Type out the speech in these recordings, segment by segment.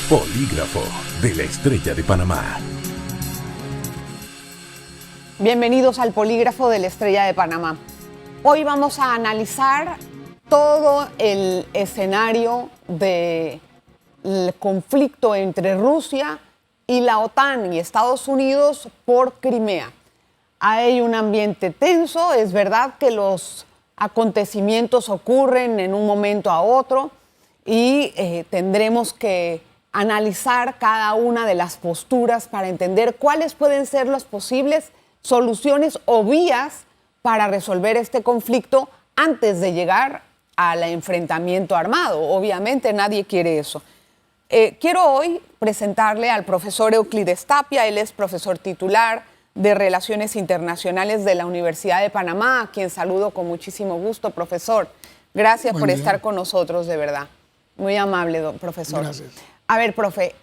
Polígrafo de la Estrella de Panamá. Bienvenidos al Polígrafo de la Estrella de Panamá. Hoy vamos a analizar todo el escenario del conflicto entre Rusia y la OTAN y Estados Unidos por Crimea. Hay un ambiente tenso, es verdad que los acontecimientos ocurren en un momento a otro y tendremos que analizar cada una de las posturas para entender cuáles pueden ser las posibles soluciones o vías para resolver este conflicto antes de llegar al enfrentamiento armado. Obviamente nadie quiere eso. Quiero hoy presentarle al profesor Euclides Tapia. Él es profesor titular de Relaciones Internacionales de la Universidad de Panamá, a quien saludo con muchísimo gusto. Profesor, gracias por estar con nosotros, de verdad. Muy amable, profesor. Gracias. A ver, profe,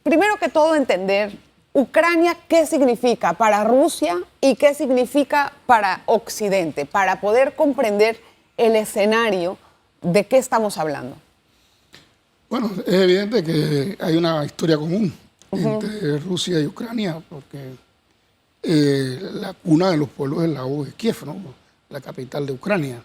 primero que todo entender Ucrania qué significa para Rusia y qué significa para Occidente, para poder comprender el escenario de qué estamos hablando. Bueno, es evidente que hay una historia común entre Rusia y Ucrania, porque la cuna de los pueblos es la voz de Kiev, ¿no? La capital de Ucrania.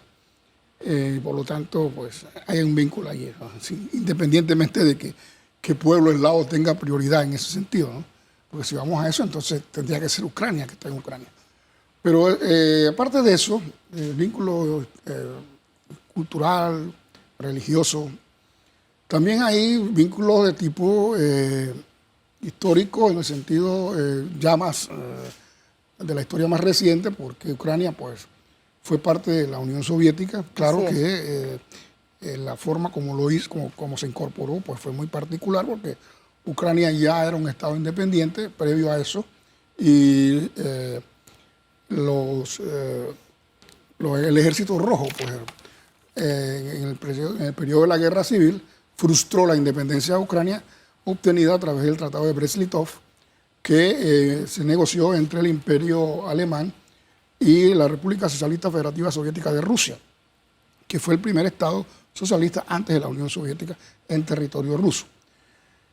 Por lo tanto, pues hay un vínculo allí, ¿no? Independientemente de que pueblo eslavo tenga prioridad en ese sentido, ¿no? Porque si vamos a eso, entonces tendría que ser Ucrania, que está en Ucrania. Pero aparte de eso, el vínculo cultural, religioso, también hay vínculos de tipo histórico, en el sentido ya más de la historia más reciente, porque Ucrania pues fue parte de la Unión Soviética. Claro que la forma como lo hizo, como se incorporó, pues fue muy particular, porque Ucrania ya era un estado independiente previo a eso, y el Ejército Rojo, pues, en el periodo de la Guerra Civil, frustró la independencia de Ucrania, obtenida a través del Tratado de Brest-Litov, que se negoció entre el Imperio Alemán y la República Socialista Federativa Soviética de Rusia, que fue el primer estado socialista antes de la Unión Soviética en territorio ruso.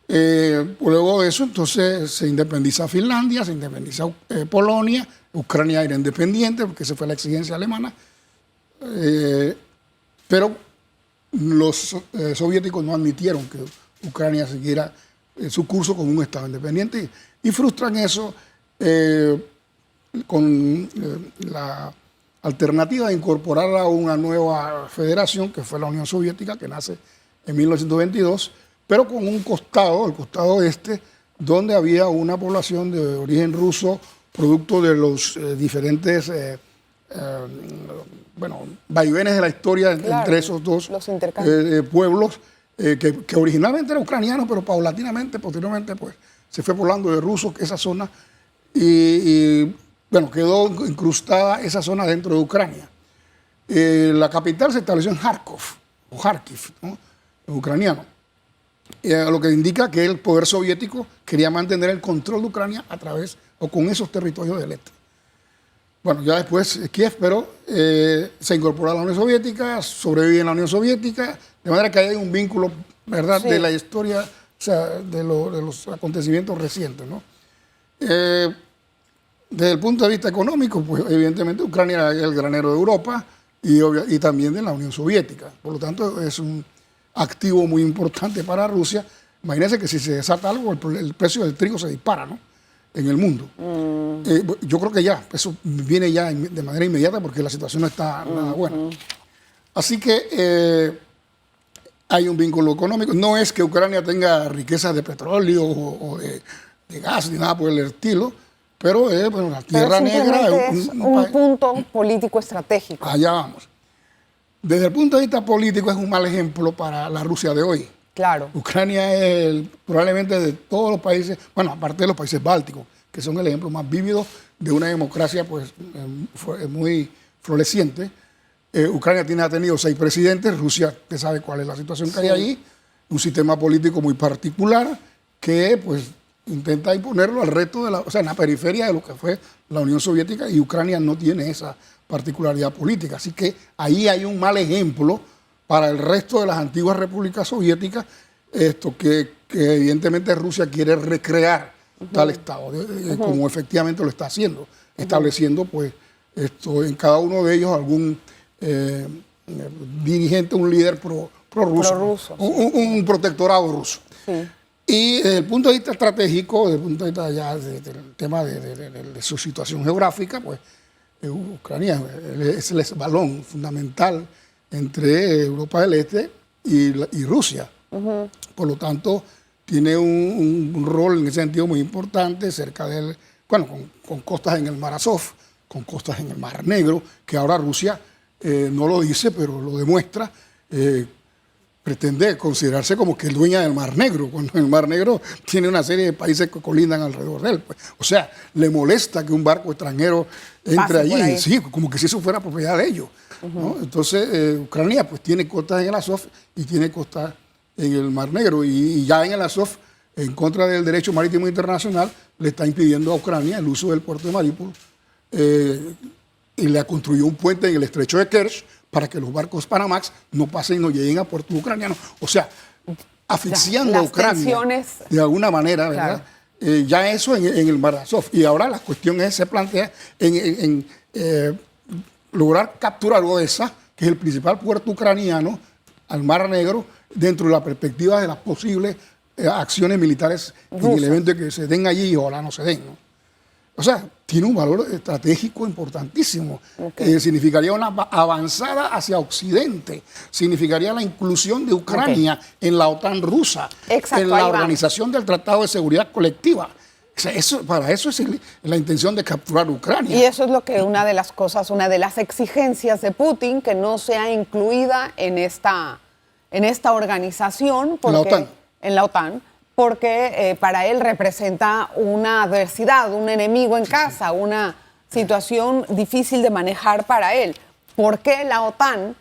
Luego de eso, entonces, se independiza Finlandia, se independiza Polonia, Ucrania era independiente, porque esa fue la exigencia alemana, pero los soviéticos no admitieron que Ucrania siguiera su curso como un estado independiente y frustran eso con la alternativa de incorporar a una nueva federación, que fue la Unión Soviética, que nace en 1922, pero con un costado, el costado este, donde había una población de origen ruso, producto de los diferentes vaivenes de la historia, claro, entre esos dos pueblos, que originalmente eran ucranianos, pero paulatinamente, posteriormente, pues, se fue poblando de rusos esa zona y bueno, quedó incrustada esa zona dentro de Ucrania. La capital se estableció en Kharkiv, ¿no? En ucraniano. Lo que indica que el poder soviético quería mantener el control de Ucrania a través o con esos territorios del este. Bueno, ya después Kiev, pero se incorporó a la Unión Soviética, sobrevive en la Unión Soviética, de manera que hay un vínculo, ¿verdad?, de la historia, o sea, de los acontecimientos recientes, ¿no? Desde el punto de vista económico, pues evidentemente Ucrania era el granero de Europa y también de la Unión Soviética. Por lo tanto, es un activo muy importante para Rusia. Imagínense que si se desata algo, el precio del trigo se dispara, ¿no?, en el mundo. Yo creo que ya, eso viene ya de manera inmediata, porque la situación no está nada buena. Así que hay un vínculo económico. No es que Ucrania tenga riquezas de petróleo o de gas ni nada por el estilo, pero bueno, la Tierra Negra es un punto político estratégico. Allá vamos. Desde el punto de vista político es un mal ejemplo para la Rusia de hoy. Claro. Ucrania es probablemente de todos los países, bueno, aparte de los países bálticos, que son el ejemplo más vívido de una democracia pues muy floreciente. Ucrania ha tenido 6 presidentes, Rusia, usted sabe cuál es la situación que hay ahí, un sistema político muy particular que pues intenta imponerlo al resto de en la periferia de lo que fue la Unión Soviética, y Ucrania no tiene esa particularidad política. Así que ahí hay un mal ejemplo para el resto de las antiguas repúblicas soviéticas, que que evidentemente Rusia quiere recrear tal Estado, como efectivamente lo está haciendo, estableciendo pues esto en cada uno de ellos algún dirigente, un líder pro-ruso, Prorruso, un protectorado ruso. Sí. Y desde el punto de vista estratégico, desde el punto de vista ya del tema de su situación geográfica, pues Ucrania es el esbalón fundamental entre Europa del Este y Rusia. Por lo tanto, tiene un rol en ese sentido muy importante cerca del, bueno, con costas en el Mar Azov, con costas en el Mar Negro, que ahora Rusia no lo dice, pero lo demuestra. Pretende considerarse como que es dueña del Mar Negro, cuando el Mar Negro tiene una serie de países que colindan alrededor de él. Pues. O sea, le molesta que un barco extranjero entre allí, sí, como que si eso fuera propiedad de ellos. ¿No? Entonces, Ucrania pues tiene costas en el Azov y tiene costas en el Mar Negro, y ya en el Azov, en contra del derecho marítimo internacional, le está impidiendo a Ucrania el uso del puerto de Mariupol, y le construyó un puente en el estrecho de Kerch para que los barcos Panamax no pasen y no lleguen a puertos ucranianos. O sea, asfixiando a Ucrania de alguna manera, ¿verdad? Claro. Ya eso en el Mar Azov. Y ahora la cuestión se plantea en lograr capturar Odessa, que es el principal puerto ucraniano, al Mar Negro, dentro de la perspectiva de las posibles acciones militares en el evento de que se den allí y ojalá no se den, ¿no? O sea, tiene un valor estratégico importantísimo. Significaría una avanzada hacia Occidente, significaría la inclusión de Ucrania en la OTAN rusa, en la organización del Tratado de Seguridad Colectiva. O sea, para eso es la intención de capturar Ucrania. Y eso es lo que una de las cosas, una de las exigencias de Putin, que no sea incluida en esta organización. Porque, en la OTAN. Porque para él representa una adversidad, un enemigo en casa, una situación difícil de manejar para él. ¿Por qué la OTAN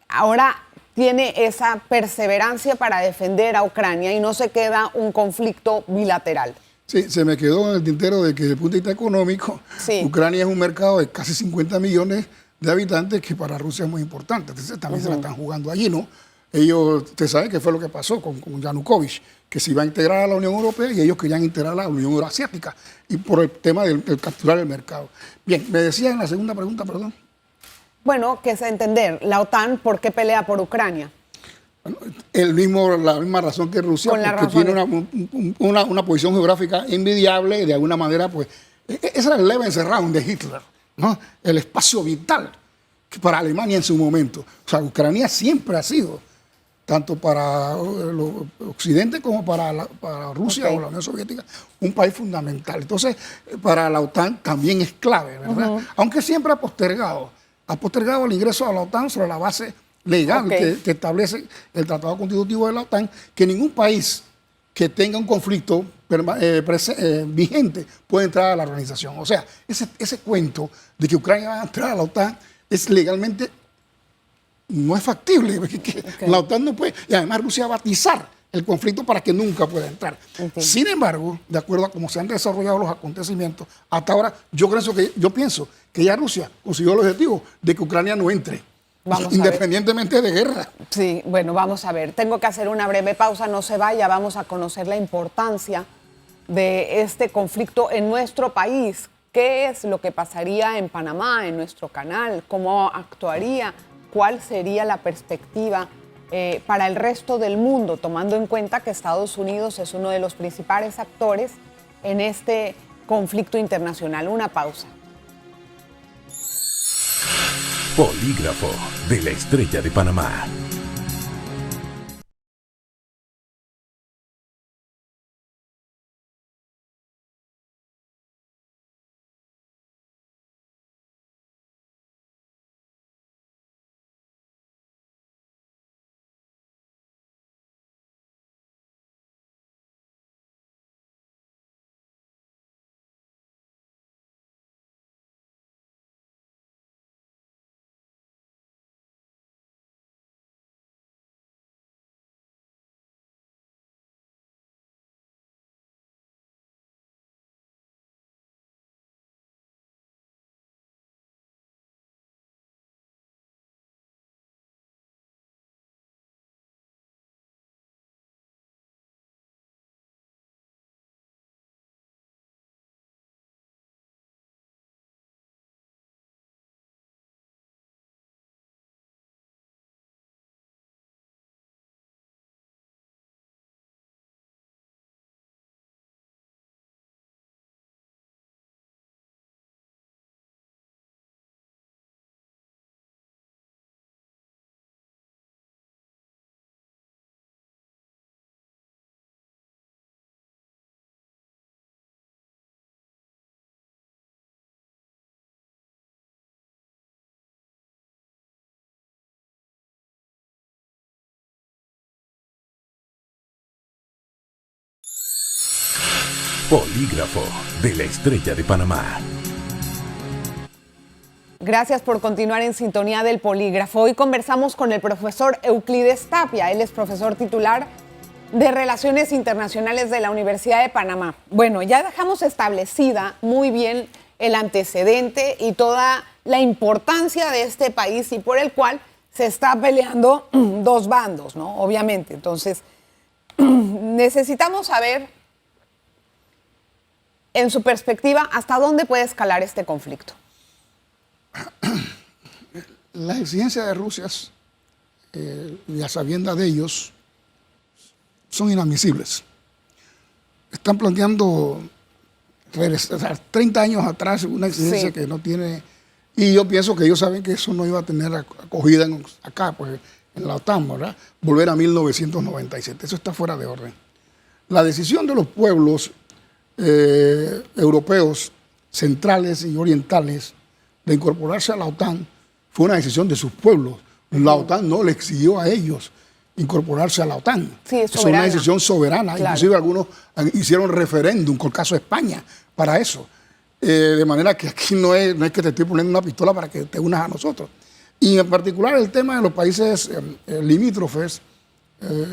ahora tiene esa perseverancia para defender a Ucrania y no se queda un conflicto bilateral? Sí, se me quedó en el tintero de que desde el punto de vista económico, Ucrania es un mercado de casi 50 millones de habitantes que para Rusia es muy importante. Entonces también se la están jugando allí, ¿no? Ellos, usted sabe qué fue lo que pasó con Yanukovych, que se iba a integrar a la Unión Europea y ellos querían integrar a la Unión Euroasiática, y por el tema del capturar el mercado. Bien, me decía en la segunda pregunta, perdón. Bueno, que es entender, la OTAN, ¿por qué pelea por Ucrania? Bueno, la misma razón que Rusia, porque tiene una posición geográfica envidiable y de alguna manera, pues, ese era el Lebensraum de Hitler, ¿no? El espacio vital para Alemania en su momento. O sea, Ucrania siempre ha sido, tanto para Occidente como para Rusia o la Unión Soviética, un país fundamental. Entonces, para la OTAN también es clave, ¿verdad? Aunque siempre ha postergado el ingreso a la OTAN sobre la base legal que establece el Tratado Constitutivo de la OTAN, que ningún país que tenga un conflicto vigente puede entrar a la organización. O sea, ese cuento de que Ucrania va a entrar a la OTAN es legalmente no es factible. La OTAN no puede, y además Rusia va a atizar el conflicto para que nunca pueda entrar. Sin embargo, de acuerdo a cómo se han desarrollado los acontecimientos, hasta ahora yo pienso que ya Rusia consiguió el objetivo de que Ucrania no entre, independientemente de guerra. Sí, bueno, vamos a ver. Tengo que hacer una breve pausa, no se vaya, vamos a conocer la importancia de este conflicto en nuestro país. ¿Qué es lo que pasaría en Panamá, en nuestro canal? ¿Cómo actuaría? ¿Cuál sería la perspectiva para el resto del mundo, tomando en cuenta que Estados Unidos es uno de los principales actores en este conflicto internacional? Una pausa. Polígrafo de la Estrella de Panamá. Polígrafo de la Estrella de Panamá. Gracias por continuar en sintonía del Polígrafo. Hoy conversamos con el profesor Euclides Tapia. Él es profesor titular de Relaciones Internacionales de la Universidad de Panamá. Bueno, ya dejamos establecida muy bien el antecedente y toda la importancia de este país y por el cual se está peleando dos bandos, ¿no? Obviamente. Entonces, necesitamos saber, en su perspectiva, hasta dónde puede escalar este conflicto. Las exigencias de Rusia y a sabiendas de ellos son inadmisibles. Están planteando regresar 30 años atrás una exigencia que no tiene, y yo pienso que ellos saben que eso no iba a tener acogida acá, pues en la OTAN, ¿verdad? Volver a 1997, eso está fuera de orden. La decisión de los pueblos europeos centrales y orientales de incorporarse a la OTAN fue una decisión de sus pueblos. La OTAN no le exigió a ellos incorporarse a la OTAN. Sí, es una decisión soberana. Claro. Inclusive algunos hicieron referéndum, con el caso de España, para eso. De manera que aquí no es que te estoy poniendo una pistola para que te unas a nosotros. Y en particular el tema de los países limítrofes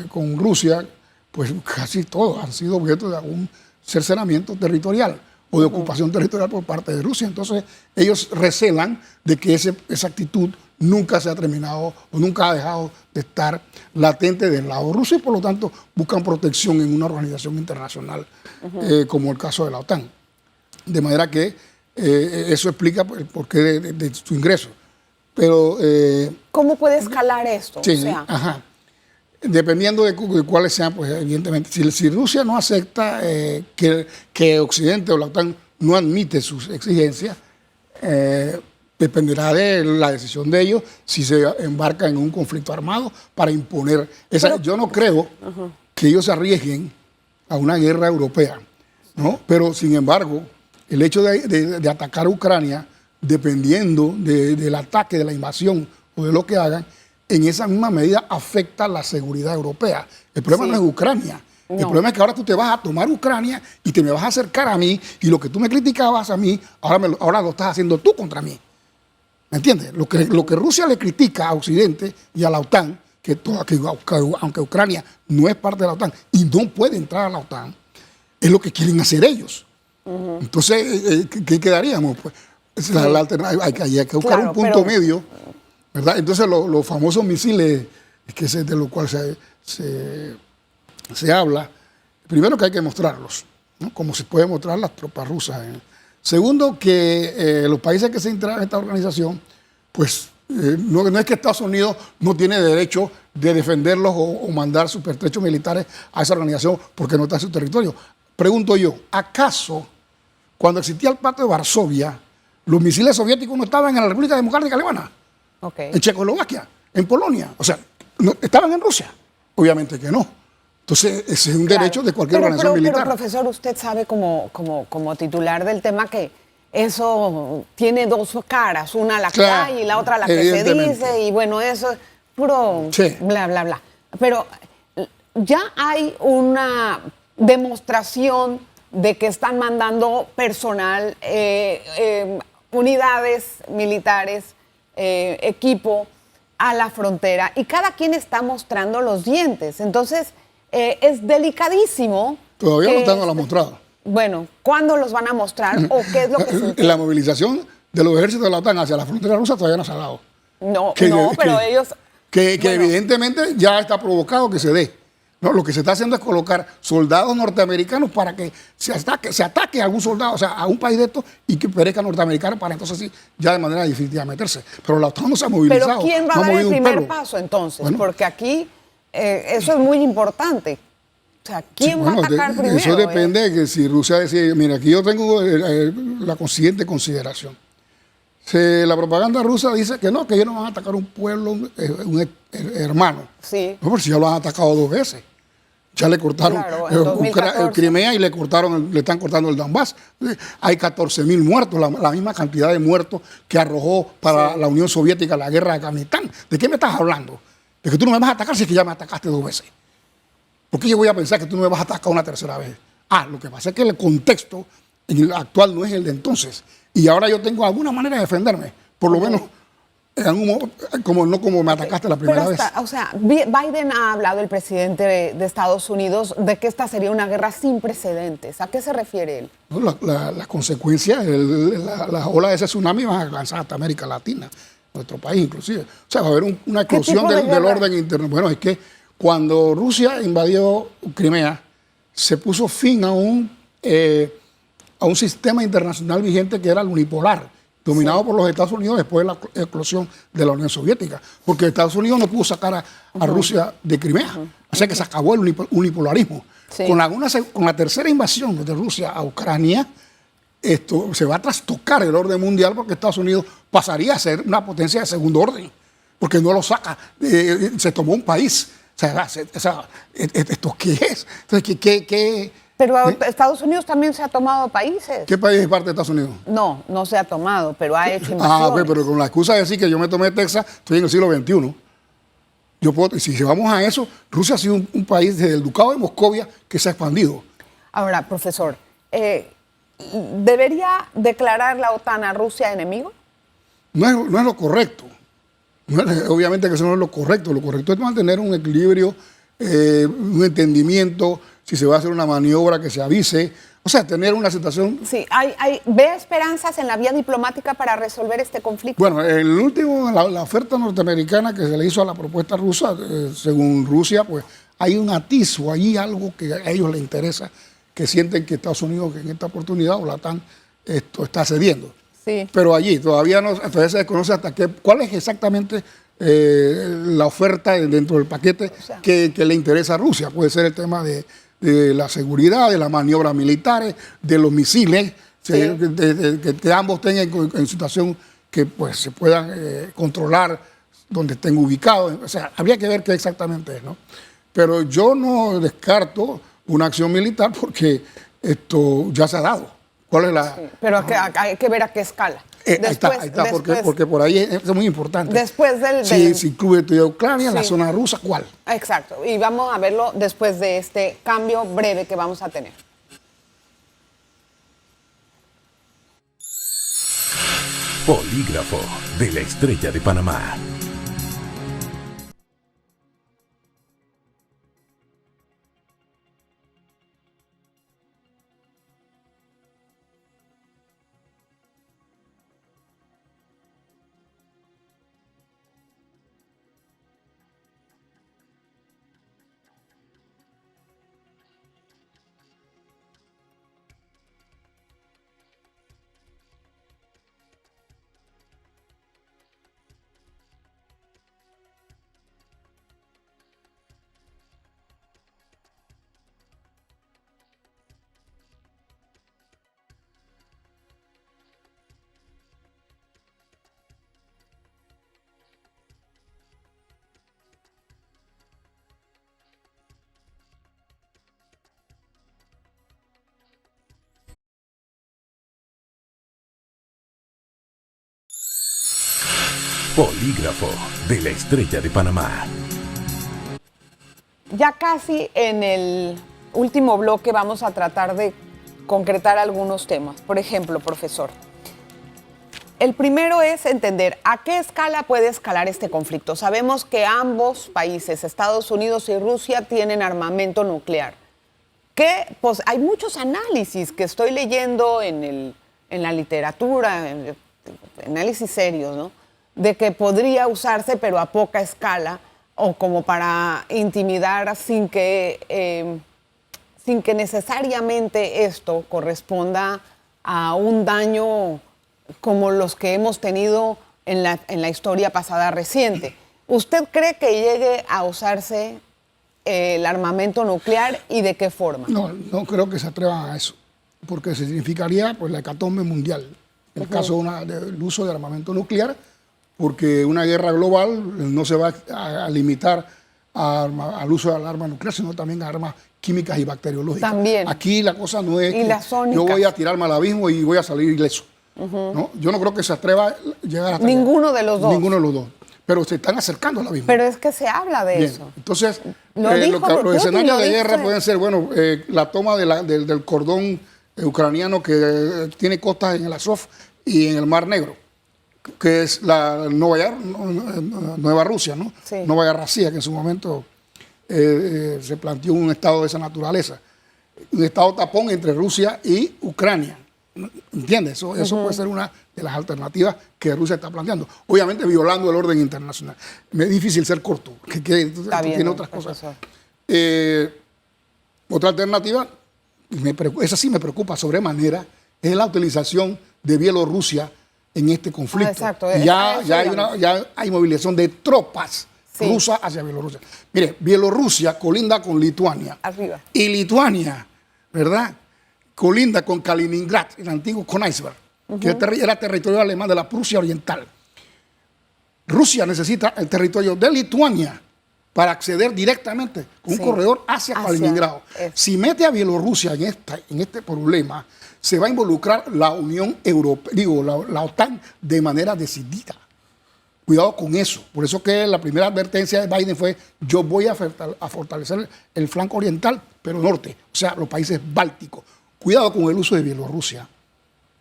con Rusia, pues casi todos han sido objeto de algún cercenamiento territorial o de ocupación territorial por parte de Rusia. Entonces ellos recelan de que esa actitud nunca se ha terminado o nunca ha dejado de estar latente del lado ruso y por lo tanto buscan protección en una organización internacional como el caso de la OTAN. De manera que eso explica el porqué de su ingreso. Pero, ¿cómo puede escalar esto? Sí, o sea, ajá. Dependiendo de cuáles sean, pues evidentemente, si Rusia no acepta que Occidente o la OTAN no admite sus exigencias, dependerá de la decisión de ellos si se embarca en un conflicto armado para imponer esa. Yo no creo que ellos se arriesguen a una guerra europea, ¿no? Pero sin embargo, el hecho de atacar a Ucrania, dependiendo del ataque, de la invasión o de lo que hagan, en esa misma medida afecta la seguridad europea. El problema no es Ucrania. No. El problema es que ahora tú te vas a tomar Ucrania y te me vas a acercar a mí y lo que tú me criticabas a mí, ahora lo estás haciendo tú contra mí. ¿Me entiendes? Lo que Rusia le critica a Occidente y a la OTAN, que aunque Ucrania no es parte de la OTAN y no puede entrar a la OTAN, es lo que quieren hacer ellos. Entonces, ¿qué quedaríamos? Pues, hay que buscar un punto medio, ¿verdad? Entonces los famosos misiles de los cuales se habla, primero que hay que mostrarlos, ¿no? Como se puede mostrar las tropas rusas. Segundo, que los países que se integran en esta organización, pues no es que Estados Unidos no tiene derecho de defenderlos o mandar sus pertrechos militares a esa organización porque no está en su territorio. Pregunto yo, ¿acaso cuando existía el Pacto de Varsovia, los misiles soviéticos no estaban en la República Democrática Alemana? En Checoslovaquia, en Polonia, o sea, ¿no estaban en Rusia? Obviamente que no. Entonces, ese es un derecho de cualquier organización militar. Pero, profesor, usted sabe como titular del tema que eso tiene dos caras, una la que hay y la otra la que se dice, y bueno, eso es puro bla, bla, bla. Pero ya hay una demostración de que están mandando personal, unidades militares, equipo a la frontera y cada quien está mostrando los dientes. Entonces, es delicadísimo. Todavía no lo han mostrado. Bueno, ¿cuándo los van a mostrar o qué es lo que se entiende? La movilización de los ejércitos de la OTAN hacia la frontera rusa todavía no se ha dado. Pero ellos... bueno, evidentemente ya está provocado que se dé. No, lo que se está haciendo es colocar soldados norteamericanos para que se ataque a algún soldado, o sea, a un país de estos y que perezca norteamericano para entonces sí, ya de manera definitiva meterse. Pero la OTAN no se ha movilizado. Pero ¿quién va a dar el primer paso entonces? Bueno, porque aquí eso es muy importante. O sea, ¿quién va a atacar primero? Eso depende de que si Rusia decide, mira, aquí yo tengo la siguiente consideración. La propaganda rusa dice que no, que ellos no van a atacar un pueblo, un hermano. Sí. No, pero si ya lo han atacado 2 veces. Ya le cortaron Crimea y le están cortando el Donbass. Hay 14.000 muertos, la misma cantidad de muertos que arrojó para la Unión Soviética la guerra de Afganistán. ¿De qué me estás hablando? De que tú no me vas a atacar si es que ya me atacaste 2 veces. ¿Por qué yo voy a pensar que tú no me vas a atacar una tercera vez? Lo que pasa es que el contexto actual no es el de entonces. Y ahora yo tengo alguna manera de defenderme, por lo menos en algún modo, no como me atacaste la primera vez. O sea, Biden ha hablado, el presidente de Estados Unidos, de que esta sería una guerra sin precedentes. ¿A qué se refiere él? No, las consecuencias, las olas de ese tsunami van a alcanzar hasta América Latina, nuestro país inclusive. O sea, va a haber una eclosión del orden interno. Bueno, es que cuando Rusia invadió Crimea, se puso fin a un sistema internacional vigente que era el unipolar, dominado por los Estados Unidos después de la eclosión de la Unión Soviética, porque Estados Unidos no pudo sacar a Rusia de Crimea, o sea que se acabó el unipolarismo. Sí. Con la tercera invasión de Rusia a Ucrania, esto se va a trastocar el orden mundial, porque Estados Unidos pasaría a ser una potencia de segundo orden, porque no lo saca, se tomó un país. O sea, ¿esto qué es? Entonces, ¿qué? Pero Estados Unidos también se ha tomado países. ¿Qué país es parte de Estados Unidos? No se ha tomado, pero ha hecho invasiones. Pero con la excusa de decir que yo me tomé Texas, estoy en el siglo XXI. Si vamos a eso, Rusia ha sido un país desde el Ducado de Moscovia que se ha expandido. Ahora, profesor, ¿debería declarar la OTAN a Rusia enemigo? No es lo correcto. Obviamente que eso no es lo correcto. Lo correcto es mantener un equilibrio, un entendimiento. Si se va a hacer una maniobra, que se avise. O sea, tener una situación... Sí, ¿ve esperanzas en la vía diplomática para resolver este conflicto? Bueno, el último, la oferta norteamericana que se le hizo a la propuesta rusa, según Rusia, pues hay un atisbo, hay algo que a ellos les interesa, que sienten que Estados Unidos, que en esta oportunidad, o la OTAN, está cediendo. Sí. Pero allí todavía se desconoce cuál es exactamente la oferta dentro del paquete que le interesa a Rusia. Puede ser el tema de la seguridad, de las maniobras militares, de los misiles, sí. que ambos tengan en situación que pues se puedan controlar donde estén ubicados. O sea, habría que ver qué exactamente es, ¿no? Pero yo no descarto una acción militar porque esto ya se ha dado. ¿Cuál es la...? Sí, pero hay que ver a qué escala. Ahí está, porque por ahí es muy importante. Después si incluye Ucrania, sí. La zona rusa, ¿cuál? Exacto, y vamos a verlo después de este cambio breve que vamos a tener. Polígrafo de la Estrella de Panamá. Polígrafo de la Estrella de Panamá. Ya casi en el último bloque vamos a tratar de concretar algunos temas. Por ejemplo, profesor, el primero es entender a qué escala puede escalar este conflicto. Sabemos que ambos países, Estados Unidos y Rusia, tienen armamento nuclear. Pues hay muchos análisis que estoy leyendo en la literatura, análisis serios, ¿no?, de que podría usarse, pero a poca escala, o como para intimidar sin que necesariamente esto corresponda a un daño como los que hemos tenido en la historia pasada reciente. ¿Usted cree que llegue a usarse el armamento nuclear y de qué forma? No creo que se atrevan a eso, porque significaría pues la hecatombe mundial, en el caso del uso de armamento nuclear, porque una guerra global no se va a limitar al uso del arma nuclear, sino también a armas químicas y bacteriológicas. También. Aquí la cosa no es que yo voy a tirarme al abismo y voy a salir ileso. ¿No? Yo no creo que se atreva a llegar hasta ninguno de los dos. Ninguno de los dos. pero se están acercando al abismo. Pero es que se habla de eso. Entonces, Dijo los Putin, escenarios de guerra dice. pueden ser, bueno, la toma del cordón ucraniano que tiene costas en el Azov y en el Mar Negro, que es la Nueva Rusia, ¿no? Sí. Nueva Rusia, que en su momento se planteó un estado de esa naturaleza. Un estado tapón entre Rusia y Ucrania. ¿Entiendes? Eso puede ser una de las alternativas que Rusia está planteando. Obviamente violando el orden internacional. Es difícil ser corto, que tiene otras cosas. Otra alternativa, esa sí me preocupa sobremanera, es la utilización de Bielorrusia en este conflicto. Exacto. Ya hay movilización de tropas rusas hacia Bielorrusia. Mire, Bielorrusia colinda con Lituania. Arriba. Y Lituania, ¿verdad?, colinda con Kaliningrad, el antiguo Königsberg, que era territorio alemán de la Prusia Oriental. Rusia necesita el territorio de Lituania para acceder directamente con un corredor hacia Kaliningrado. Si mete a Bielorrusia en este problema, se va a involucrar la Unión Europea, la OTAN, de manera decidida. Cuidado con eso. Por eso que la primera advertencia de Biden fue: yo voy a fortalecer el flanco oriental, pero norte, o sea, los países bálticos. Cuidado con el uso de Bielorrusia.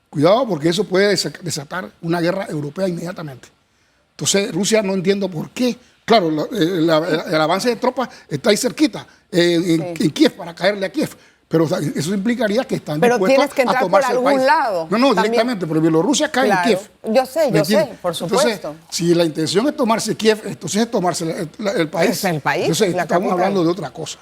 Cuidado, porque eso puede desatar una guerra europea inmediatamente. Entonces, Rusia, no entiendo por qué. Claro, el avance de tropas está ahí cerquita, en Kiev, para caerle a Kiev. Pero eso implicaría que están dispuestos a tomarse el país. Algún lado. No, directamente, pero Bielorrusia cae en Kiev. Yo sé, por supuesto. Entonces, si la intención es tomarse Kiev, entonces es tomarse el país. Es el país. Entonces, estamos hablando de otra cosa.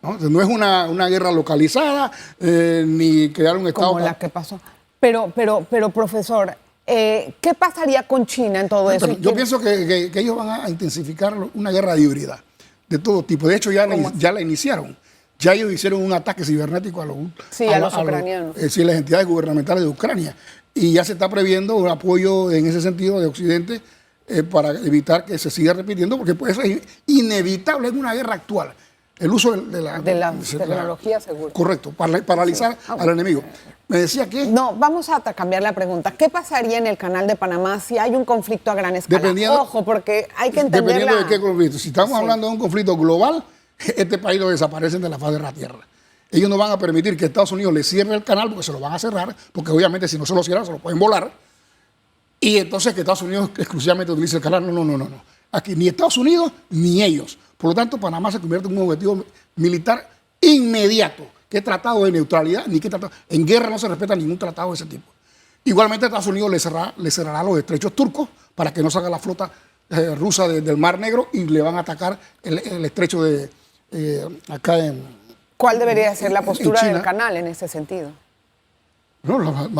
No es una guerra localizada, ni crear un Estado. Como la que pasó. Pero profesor, ¿qué pasaría con China en todo eso? Yo pienso que ellos van a intensificar una guerra híbrida de todo tipo. De hecho, ya la iniciaron. Ya ellos hicieron un ataque cibernético a los ucranianos. Las entidades gubernamentales de Ucrania. Y ya se está previendo un apoyo en ese sentido de Occidente para evitar que se siga repitiendo, porque pues, es inevitable en una guerra actual. El uso de la tecnología, seguro. Correcto, para paralizar al enemigo. Me decía que... No, vamos a cambiar la pregunta. ¿Qué pasaría en el Canal de Panamá si hay un conflicto a gran escala? Ojo, porque hay que entender. Dependiendo de qué conflicto. Si estamos hablando de un conflicto global, este país lo desaparecen de la faz de la tierra. Ellos no van a permitir que Estados Unidos le cierre el canal, porque se lo van a cerrar, porque obviamente si no se lo cierran, se lo pueden volar. Y entonces que Estados Unidos exclusivamente utilice el canal. No. Aquí ni Estados Unidos ni ellos. Por lo tanto, Panamá se convierte en un objetivo militar inmediato. ¿Qué tratado de neutralidad? Ni qué tratado. En guerra no se respeta ningún tratado de ese tipo. Igualmente, Estados Unidos le cerrará los estrechos turcos para que no salga la flota rusa del Mar Negro, y le van a atacar el estrecho de acá en... ¿Cuál debería ser la postura del canal en ese sentido? No,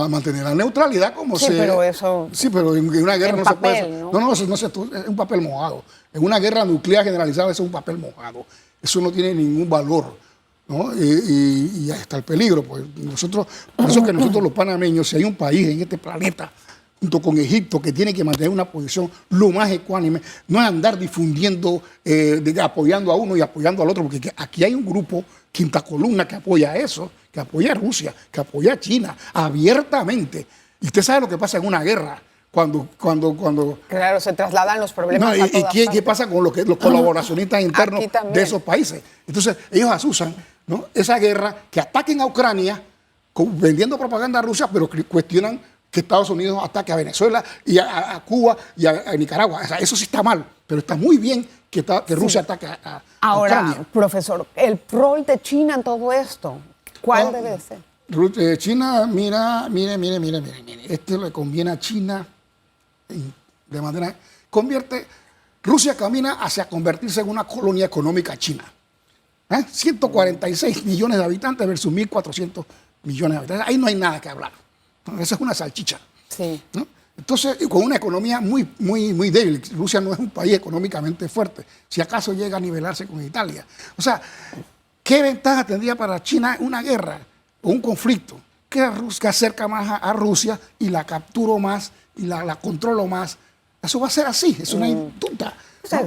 mantener la neutralidad como pero eso... Sí, pero en una guerra no papel, se puede... ¿no? Es un papel mojado. En una guerra nuclear generalizada eso es un papel mojado. Eso no tiene ningún valor, ¿no? Y ahí está el peligro. Pues por eso que nosotros los panameños, si hay un país en este planeta, junto con Egipto, que tiene que mantener una posición lo más ecuánime, no es andar difundiendo, apoyando a uno y apoyando al otro, porque aquí hay un grupo, Quinta Columna, que apoya eso, que apoya a Rusia, que apoya a China, abiertamente. Y usted sabe lo que pasa en una guerra, cuando Claro, se trasladan los problemas a todas ¿qué pasa con los colaboracionistas internos de esos países? Entonces, ellos asusan, ¿no?, esa guerra, que ataquen a Ucrania, vendiendo propaganda a Rusia, pero cuestionan que Estados Unidos ataque a Venezuela y a Cuba y a Nicaragua. O sea, eso sí está mal, pero está muy bien que Rusia ataque a Ucrania. Ahora, profesor, el rol de China en todo esto, ¿cuál debe de ser? China, mire. Esto le conviene a China de manera... Rusia camina hacia convertirse en una colonia económica china. 146 millones de habitantes versus 1.400 millones de habitantes. Ahí no hay nada que hablar. Esa es una salchicha. Sí. ¿No? Entonces, con una economía muy débil. Rusia no es un país económicamente fuerte. Si acaso llega a nivelarse con Italia. O sea, ¿qué ventaja tendría para China una guerra o un conflicto que acerca más a Rusia y la capturo más y la controlo más? Eso va a ser así. Es una indulta. O sea,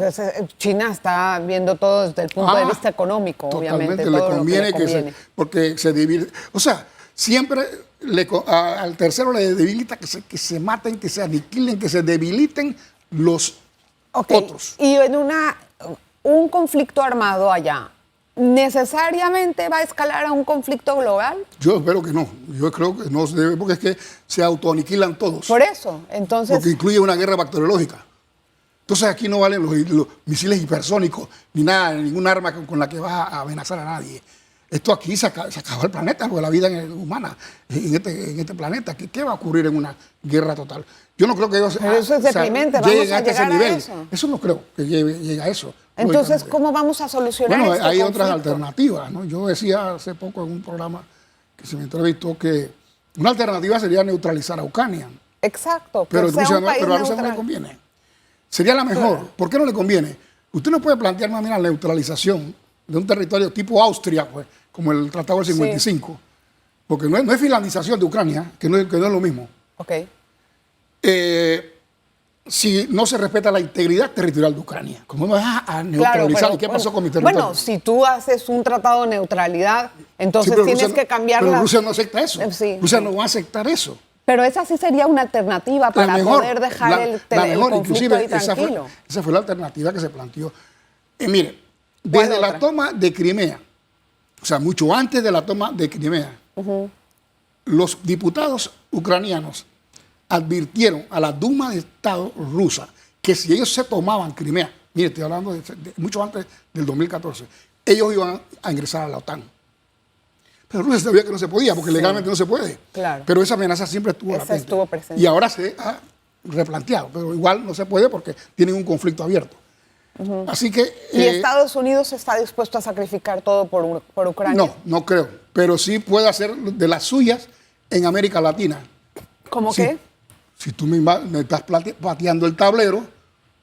China está viendo todo desde el punto de vista económico, obviamente. Le conviene, porque se divide. O sea, siempre al tercero le debilita que se maten, que se aniquilen, que se debiliten los Ok, otros. y en un conflicto armado allá, ¿necesariamente va a escalar a un conflicto global? Yo espero que no. Yo creo que no se debe, porque es que se autoaniquilan todos. Por eso, entonces... Porque incluye una guerra bacteriológica. Entonces aquí no valen los misiles hipersónicos, ni nada, ni ningún arma con la que vas a amenazar a nadie. Esto aquí se acaba el planeta, porque la vida humana en este planeta. ¿Qué va a ocurrir en una guerra total? Yo no creo que ellos Pero eso es deprimente, vamos lleguen a hasta ese llegar a nivel. eso. Eso no creo que llegue a eso. Entonces, lógicamente. ¿cómo vamos a solucionar Bueno, este hay conflicto? otras alternativas, ¿no? Yo decía hace poco en un programa que se me entrevistó que una alternativa sería neutralizar a Ucrania. Exacto, Pero, que sea Rusia un no, país pero a Rusia no le neutral. conviene. Sería la mejor. Claro. ¿Por qué no le conviene? Usted no puede plantear más bien la neutralización de un territorio tipo Austria, pues, como el Tratado del 55, porque no es finlandización de Ucrania, que no es lo mismo. Ok. Si no se respeta la integridad territorial de Ucrania. ¿Cómo me vas a neutralizar? pero, ¿Y qué pasó con mi territorio? Bueno, si tú haces un tratado de neutralidad, entonces pero tienes Rusia que cambiar Pero la... Rusia no acepta eso. Sí. Rusia no va a aceptar eso. Pero esa sí sería una alternativa para poder dejar el conflicto inclusive, ahí tranquilo. esa fue la alternativa que se planteó. Mire, ¿Cuál desde la otra? toma de Crimea, o sea, mucho antes de la toma de Crimea, los diputados ucranianos advirtieron a la Duma de Estado rusa que si ellos se tomaban Crimea, mire, estoy hablando de mucho antes del 2014, ellos iban a ingresar a la OTAN. Pero Rusia sabía que no se podía, porque legalmente no se puede. Claro. Pero esa amenaza siempre estuvo Esa latente. estuvo presente. Y ahora se ha replanteado, pero igual no se puede porque tienen un conflicto abierto. Así que... ¿Y Estados Unidos está dispuesto a sacrificar todo por Ucrania? no creo. Pero sí puede hacer de las suyas en América Latina. ¿Cómo Sí. qué? Si tú me estás pateando el tablero,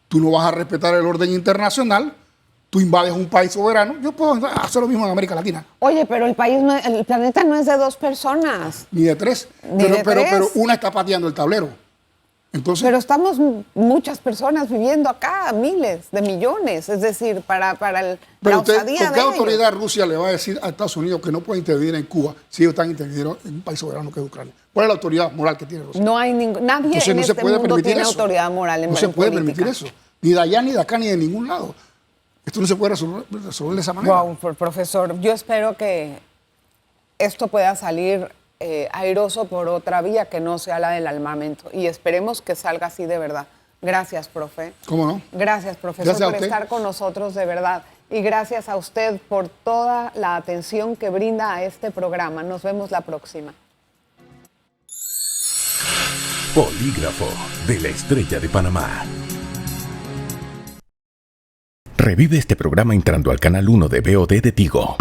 tú no vas a respetar el orden internacional, tú invades un país soberano, yo puedo hacer lo mismo en América Latina. Oye, pero el planeta no es de 2 personas. Ni de tres. Ni de tres. Pero una está pateando el tablero. Entonces, Pero estamos muchas personas viviendo acá, miles de millones. Es decir, para la usted, osadía ¿con de qué ellos? autoridad Rusia le va a decir a Estados Unidos que no puede intervenir en Cuba si ellos están interviniendo en un país soberano que es Ucrania? ¿Cuál es la autoridad moral que tiene Rusia? No hay nadie Entonces en no se este puede mundo permitir tiene eso. autoridad moral en No se puede política. permitir eso. Ni de allá, ni de acá, ni de ningún lado. Esto no se puede resolver de esa manera. Wow, profesor, yo espero que esto pueda salir airoso por otra vía que no sea la del armamento. Y esperemos que salga así de verdad. Gracias, profe. ¿Cómo no? Gracias, profesor, Gracias a por usted. estar con nosotros de verdad. Y gracias a usted por toda la atención que brinda a este programa. Nos vemos la próxima. Polígrafo de la Estrella de Panamá. Revive este programa entrando al canal 1 de VOD de Tigo.